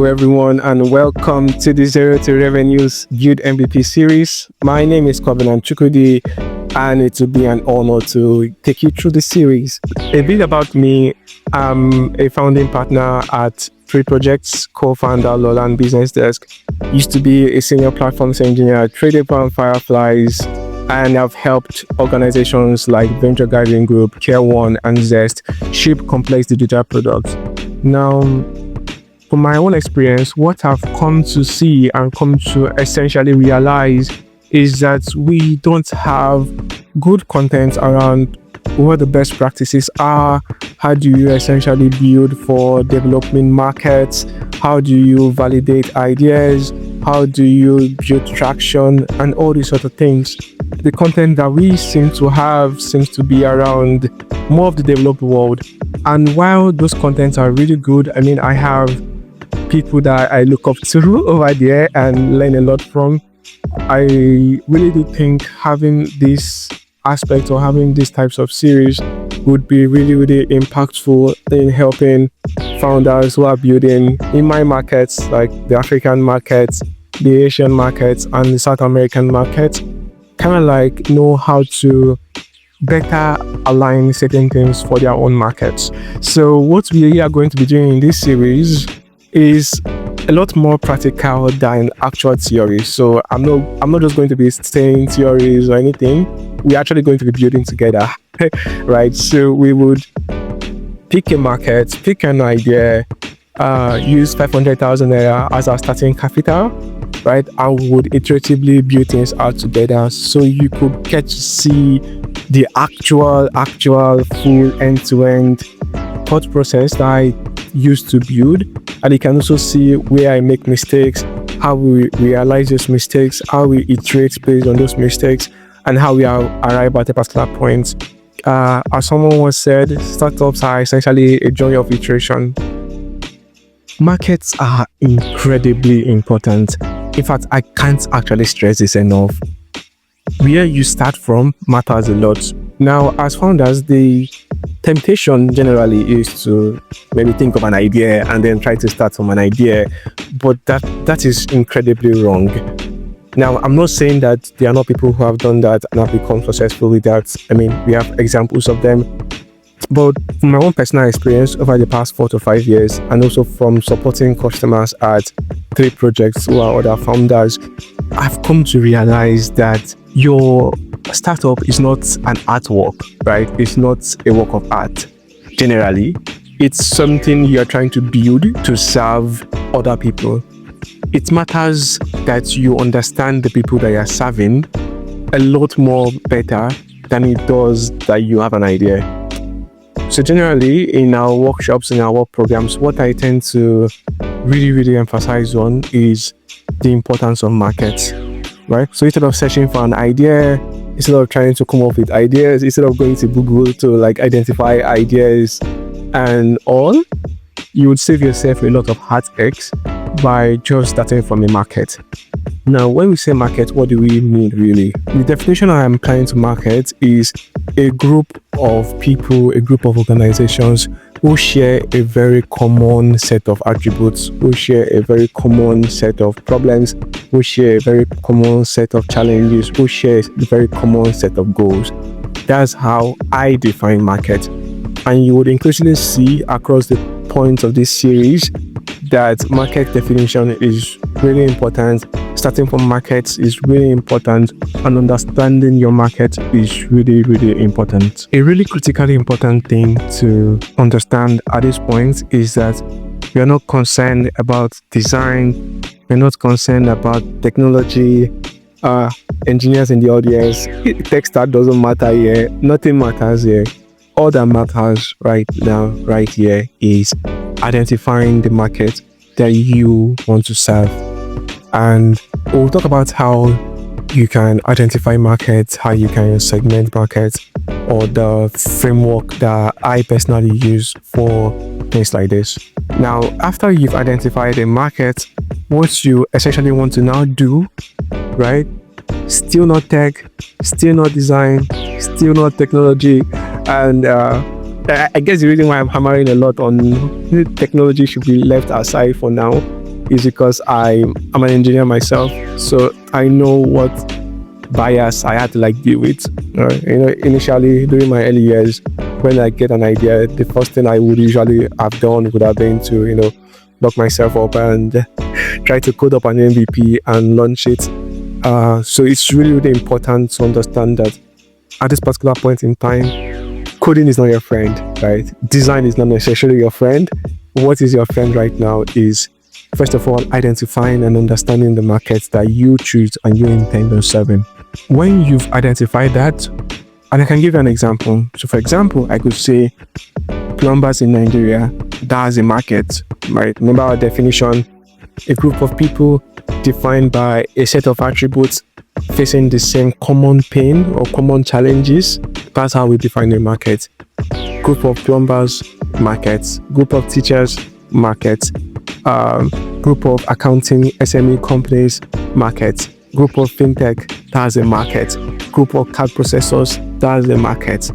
Hello everyone and welcome to the Zero to Revenues Build MVP series. My name is Chukwudi and it will be an honor to take you through the series. A bit about me, I'm a founding partner at 3 Projects, co-founder Lolan Business Desk. Used to be a senior platforms engineer at Tradable and Fireflies, and I've helped organizations like Venture Guiding Group, Care One and Zest ship complex digital products. Now, from my own experience, what I've come to see and come to essentially realize is that we don't have good content around what the best practices are. How do you essentially build for developing markets? How do you validate ideas? How do you build traction and all these sort of things? The content that we seem to have seems to be around more of the developed world. And while those contents are really good, I have people that I look up to over there and learn a lot from. I really do think having this aspect or having these types of series would be really, really impactful in helping founders who are building in my markets, like the African markets, the Asian markets, and the South American markets, kind of like know how to better align certain things for their own markets. So what we are going to be doing in this series is a lot more practical than actual theory. So I'm not just going to be saying theories or anything. We're actually going to be building together, right? So we would pick a market, pick an idea, use 500,000 naira as our starting capital, right? And would iteratively build things out together so you could get to see the actual full end-to-end thought process that I used to build. And you can also see where I make mistakes, how we realize those mistakes, how we iterate based on those mistakes, and how we arrive at a particular point. As someone once said, startups are essentially a journey of iteration. Markets are incredibly important. In fact, I can't actually stress this enough. Where you start from matters a lot. Now, as founders, the temptation generally is to maybe think of an idea and then try to start from an idea, but that is incredibly wrong. Now, I'm not saying that there are not people who have done that and have become successful with that. We have examples of them. But from my own personal experience over the past 4 to 5 years, and also from supporting customers at 3 Projects who are other founders, I've come to realize that your startup is not an artwork, right? It's not a work of art. Generally, it's something you're trying to build to serve other people. It matters that you understand the people that you're serving a lot more better than it does that you have an idea. So generally, in our workshops, in our work programs, what I tend to really, really emphasize on is the importance of markets, right? So instead of searching for an idea, instead of trying to come up with ideas, instead of going to Google to identify ideas and all, you would save yourself a lot of heartaches by just starting from a market. Now, when we say market, what do we mean really? The definition I am trying to market is a group of people, a group of organizations who share a very common set of attributes, who share a very common set of problems, who share a very common set of challenges, who share a very common set of goals. That's how I define market. And you would increasingly see across the points of this series that market definition is really important. Starting from markets is really important, and understanding your market is really, really important. A really critically important thing to understand at this point is that we are not concerned about design, we're not concerned about technology. Engineers in the audience, tech stack doesn't matter here, nothing matters here. All that matters right now, right here, is identifying the market that you want to serve. And we'll talk about how you can identify markets, how you can segment markets, or the framework that I personally use for things like this. Now, after you've identified a market, what you essentially want to now do, right? Still not tech, still not design, still not technology, and I guess the reason why I'm hammering a lot on technology should be left aside for now. is because I'm an engineer myself, so I know what bias I had to deal with. Initially during my early years, when I get an idea, the first thing I would usually have done would have been to lock myself up and try to code up an MVP and launch it. So it's really, really important to understand that at this particular point in time, coding is not your friend, right? Design is not necessarily your friend. What is your friend right now is, first of all, identifying and understanding the markets that you choose and you intend on serving. When you've identified that, and I can give you an example. So for example, I could say plumbers in Nigeria, that's a market, right? Remember our definition, a group of people defined by a set of attributes facing the same common pain or common challenges. That's how we define a market. Group of plumbers, markets. Group of teachers, markets. Group of accounting SME companies, markets. Group of fintech, that's a market. Group of card processors, that's a market.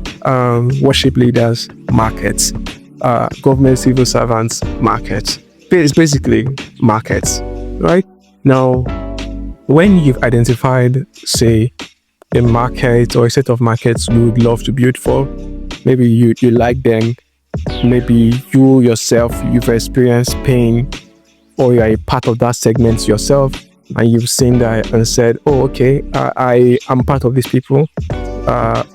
Worship leaders, markets. Government civil servants, markets. It's basically markets, right? Now, when you've identified, say, a market or a set of markets you would love to build for, maybe you like them, maybe you yourself, you've experienced pain, or you're a part of that segment yourself, and you've seen that and said, oh, okay, I am part of these people.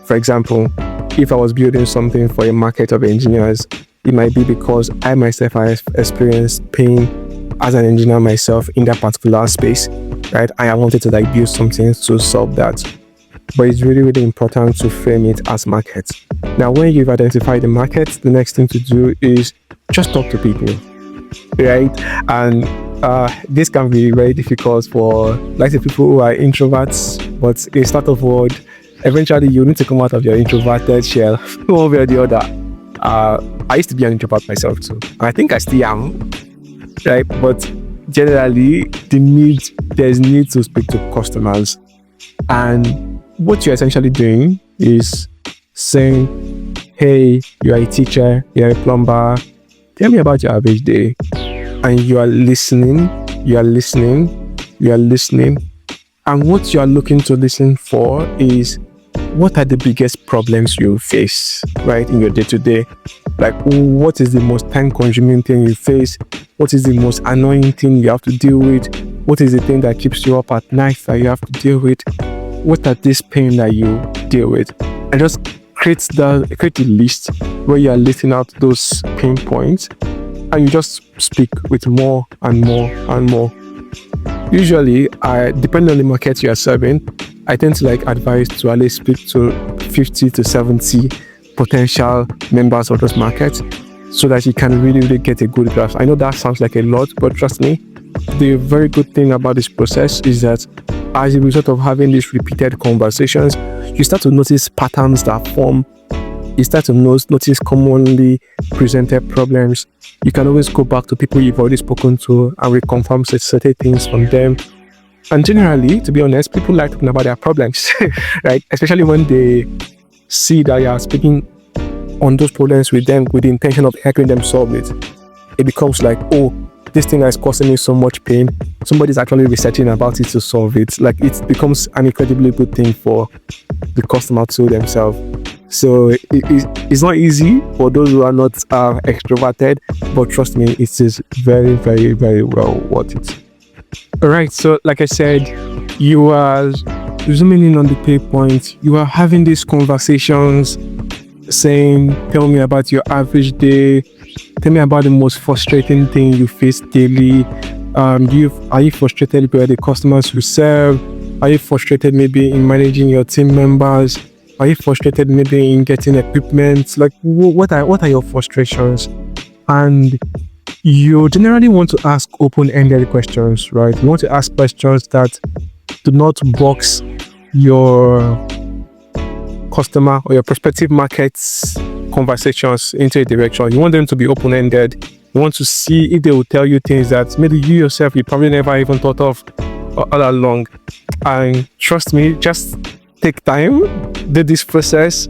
For example, if I was building something for a market of engineers, it might be because I myself have experienced pain as an engineer myself in that particular space, right? I wanted to build something to solve that. But it's really, really important to frame it as markets. Now, when you've identified the market, the next thing to do is just talk to people, right? And this can be very difficult for the people who are introverts, but in startup world, eventually you need to come out of your introverted shell one way or the other. I used to be an introvert myself too, and I think I still am, right? But generally, there's need to speak to customers, and what you're essentially doing is saying, hey, you're a teacher, you're a plumber, tell me about your average day. And you are listening. And what you are looking to listen for is, what are the biggest problems you face, right, in your day-to-day? What is the most time-consuming thing you face? What is the most annoying thing you have to deal with? What is the thing that keeps you up at night that you have to deal with? What are these pain that you deal with? And just create a list where you are listing out those pain points, and you just speak with more and more and more. Usually, depending on the market you are serving, I tend to advise to at least speak to 50 to 70 potential members of those markets, so that you can really, really get a good grasp. I know that sounds like a lot, but trust me, the very good thing about this process is that as a result of having these repeated conversations, you start to notice patterns that form. You start to notice commonly presented problems. You can always go back to people you've already spoken to and reconfirm certain things from them. And generally, to be honest, people like talking about their problems, right? Especially when they see that you are speaking on those problems with them with the intention of helping them solve it. It becomes oh, this thing that is causing me so much pain, somebody's actually researching about it to solve it. It becomes an incredibly good thing for the customer to themselves. So it's not easy for those who are not extroverted, but trust me, it is very, very, very well worth it. All right, so like I said, you are zooming in on the pain points. You are having these conversations saying, tell me about your average day. Tell me about the most frustrating thing you face daily. Are you frustrated by the customers you serve? Are you frustrated maybe in managing your team members? Are you frustrated maybe in getting equipment? What are your frustrations? And you generally want to ask open-ended questions, right? You want to ask questions that do not box your customer or your prospective market's conversations into a direction. You want them to be open-ended. You want to see if they will tell you things that maybe you yourself, you probably never even thought of all along. And trust me, just take time, do this process.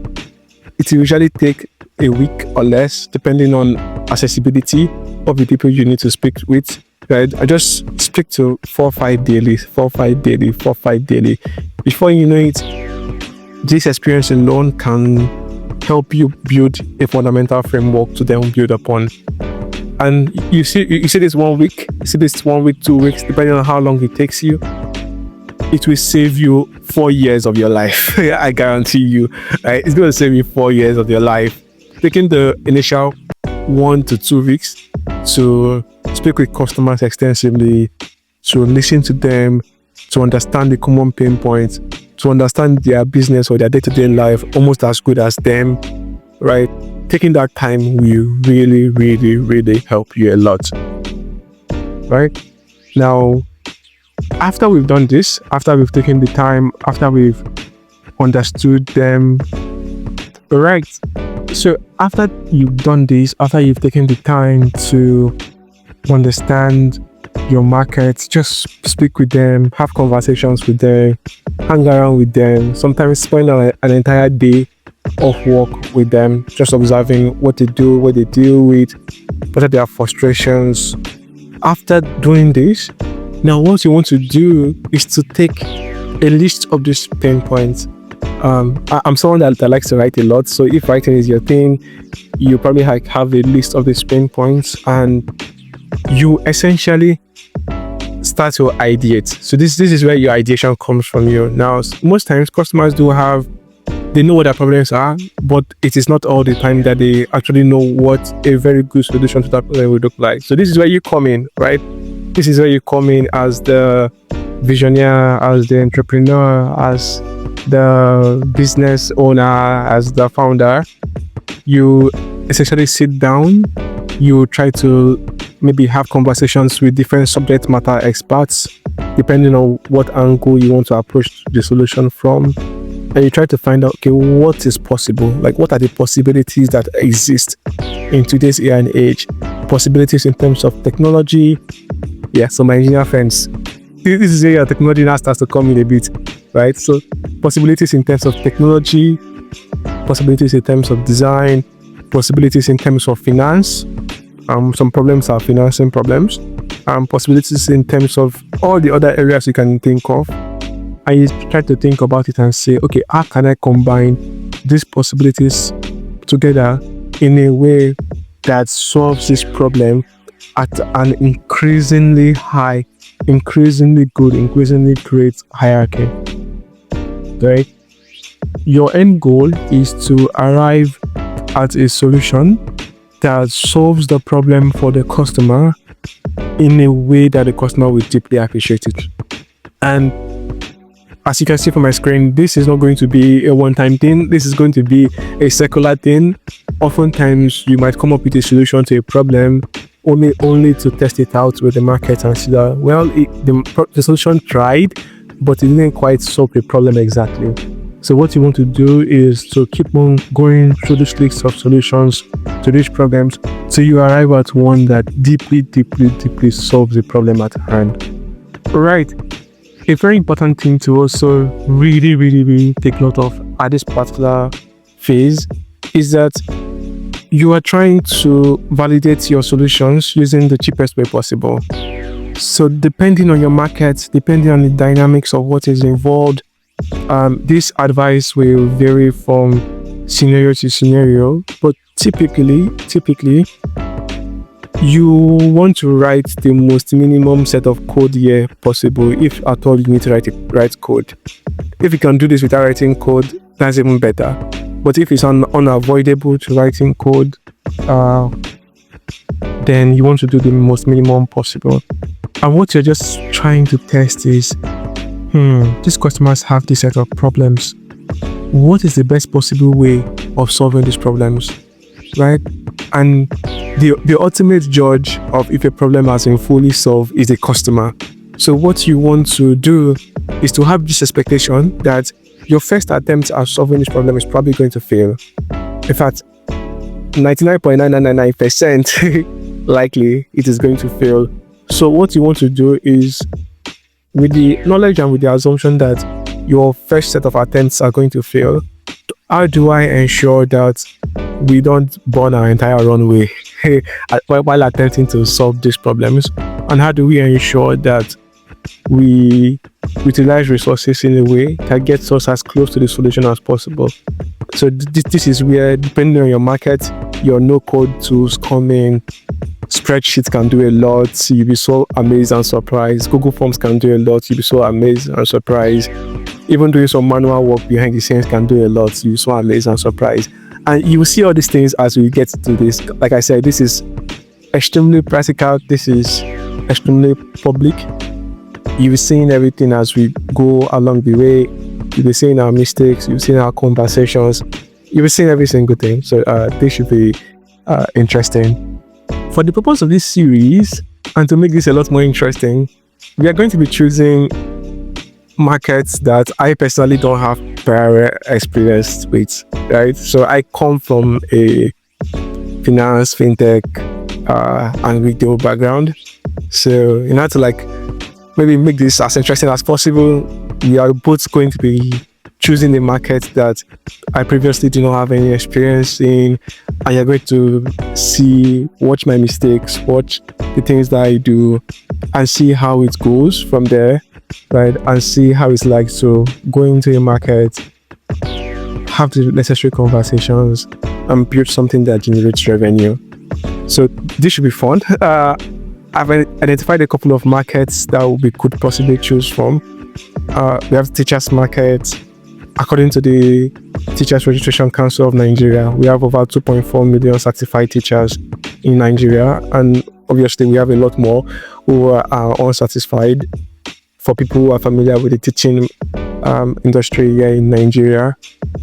It will usually take a week or less, depending on accessibility of the people you need to speak with. right? I just speak to 4-5 daily, 4-5 daily, 4-5 daily. Before you know it, this experience alone can help you build a fundamental framework to then build upon. And you see this 1 week, you see this 1 week, 2 weeks, depending on how long it takes you, it will save you 4 years of your life. I guarantee you, right? It's going to save you 4 years of your life. Taking the initial 1 to 2 weeks to speak with customers extensively, to listen to them, to understand the common pain points, to understand their business or their day-to-day life almost as good as them, right? Taking that time will really, really, really help you a lot, right? Now, after we've done this, after we've taken the time, after we've understood them, right? So after you've done this, after you've taken the time to understand your market, just speak with them, have conversations with them, hang around with them, sometimes spend an entire day of work with them, just observing what they do, what they deal with, what are their frustrations. After doing this, now what you want to do is to take a list of these pain points. I'm someone that likes to write a lot, so if writing is your thing, you probably have a list of these pain points, and you essentially start to ideate. So this is where your ideation comes from you. Now, most times customers they know what their problems are, but it is not all the time that they actually know what a very good solution to that problem would look like. So this is where you come in, right? This is where you come in as the visionary, as the entrepreneur, as the business owner, as the founder. You essentially sit down, you try to maybe have conversations with different subject matter experts, depending on what angle you want to approach the solution from. And you try to find out, okay, what is possible? Like, what are the possibilities that exist in today's era and age? Possibilities in terms of technology. Yeah, so my engineer friends, this is where your technology now starts to come in a bit, right? So possibilities in terms of technology, possibilities in terms of design, possibilities in terms of finance. Some problems are financing problems. Possibilities in terms of all the other areas you can think of. And you try to think about it and say, okay, how can I combine these possibilities together in a way that solves this problem at an increasingly high, increasingly good, increasingly great hierarchy, right? Your end goal is to arrive at a solution that solves the problem for the customer in a way that the customer will deeply appreciate it. And as you can see from my screen, this is not going to be a one-time thing. This is going to be a circular thing. Oftentimes, you might come up with a solution to a problem only to test it out with the market and see that, well, the solution tried, but it didn't quite solve the problem exactly. So what you want to do is to keep on going through this list of solutions to these problems till you arrive at one that deeply, deeply, deeply solves the problem at hand. Right. A very important thing to also really, really, really take note of at this particular phase is that you are trying to validate your solutions using the cheapest way possible. So depending on your market, depending on the dynamics of what is involved, this advice will vary from scenario to scenario, but typically, you want to write the most minimum set of code here possible. If at all you need to write code. If you can do this without writing code, that's even better. But if it's unavoidable to writing code, then you want to do the most minimum possible. And what you're just trying to test is, these customers have this set of problems. What is the best possible way of solving these problems, right? And the ultimate judge of if a problem has been fully solved is the customer. So what you want to do is to have this expectation that your first attempt at solving this problem is probably going to fail. In fact, 99.9999% likely it is going to fail. So what you want to do is, with the knowledge and with the assumption that your first set of attempts are going to fail, how do I ensure that we don't burn our entire runway while attempting to solve these problems? And how do we ensure that we utilize resources in a way that gets us as close to the solution as possible? So this is where, depending on your market, your no-code tools come in. Spreadsheets can do a lot. You'll be so amazed and surprised. Google Forms can do a lot. You'll be so amazed and surprised. Even doing some manual work behind the scenes can do a lot. You'll be so amazed and surprised. And you will see all these things as we get to this. Like I said, this is extremely practical. This is extremely public. You'll be seeing everything as we go along the way. You'll be seeing our mistakes. You'll be seeing our conversations. You'll be seeing every single thing. So this should be interesting. For the purpose of this series, and to make this a lot more interesting, we are going to be choosing markets that I personally don't have prior experience with, right? So I come from a finance, fintech, and retail background. So in order to maybe make this as interesting as possible, we are both going to be choosing a market that I previously did not have any experience in, and you're going to watch my mistakes, watch the things that I do, and see how it goes from there, right? And see how it's like to go into a market, have the necessary conversations, and build something that generates revenue. So this should be fun. I've identified a couple of markets that we could possibly choose from. We have teachers market. According to the Teachers Registration Council of Nigeria, we have over 2.4 million certified teachers in Nigeria, and obviously we have a lot more who are unsatisfied. For people who are familiar with the teaching industry here in Nigeria,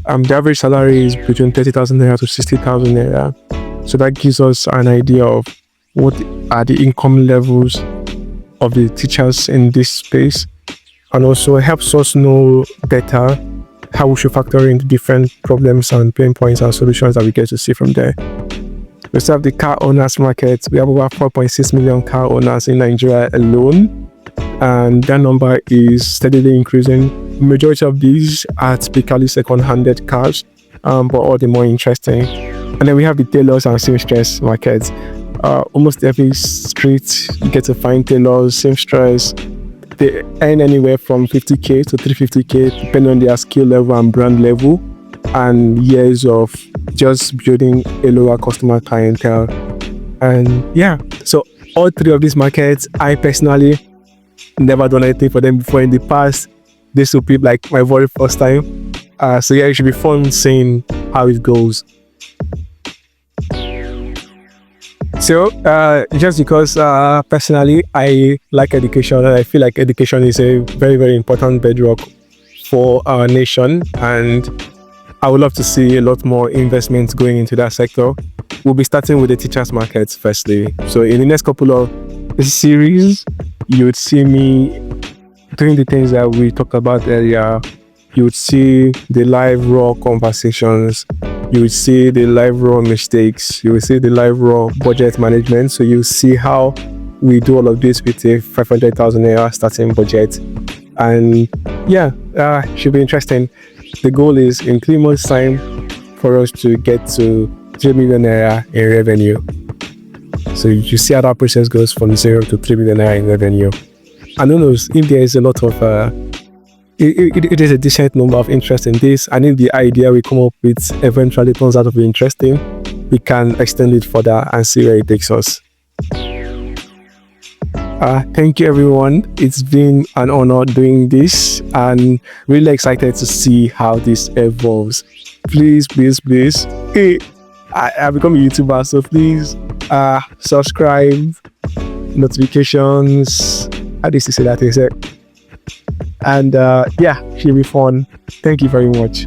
the average salary is between 30,000 naira to 60,000 naira. So that gives us an idea of what are the income levels of the teachers in this space, and also helps us know better how we should factor in the different problems and pain points and solutions that we get to see from there. We still have the car owners market. We have over 4.6 million car owners in Nigeria alone, and that number is steadily increasing. Majority of these are typically second-handed cars, but all the more interesting. And then we have the tailors and seamstress markets. Almost every street you get to find tailors, seamstress. They earn anywhere from 50k to 350k, depending on their skill level and brand level, and years of just building a lower customer clientele. And yeah, so all three of these markets, I personally never done anything for them before in the past. This will be like my very first time. So yeah, it should be fun seeing how it goes. So, just because personally I like education, and I feel like education is a very, very important bedrock for our nation, and I would love to see a lot more investments going into that sector. We'll be starting with the teachers market firstly. So in the next couple of series, you would see me doing the things that we talked about earlier. You would see the live raw conversations. You will see the live raw mistakes. You will see the live raw budget management. So you see how we do all of this with a 500,000 naira starting budget. And yeah, should be interesting. The goal is in 3 months' time for us to get to 3 million naira in revenue. So you see how that process goes from 0 to 3 million naira in revenue. And who knows, if there is a lot of it is a decent number of interest in this, and if the idea we come up with eventually turns out to be interesting, we can extend it further and see where it takes us. Thank you everyone. It's been an honor doing this, and really excited to see how this evolves. Please, hey, I've become a YouTuber, so please subscribe, notifications, how do you say that? And yeah, should be fun. Thank you very much.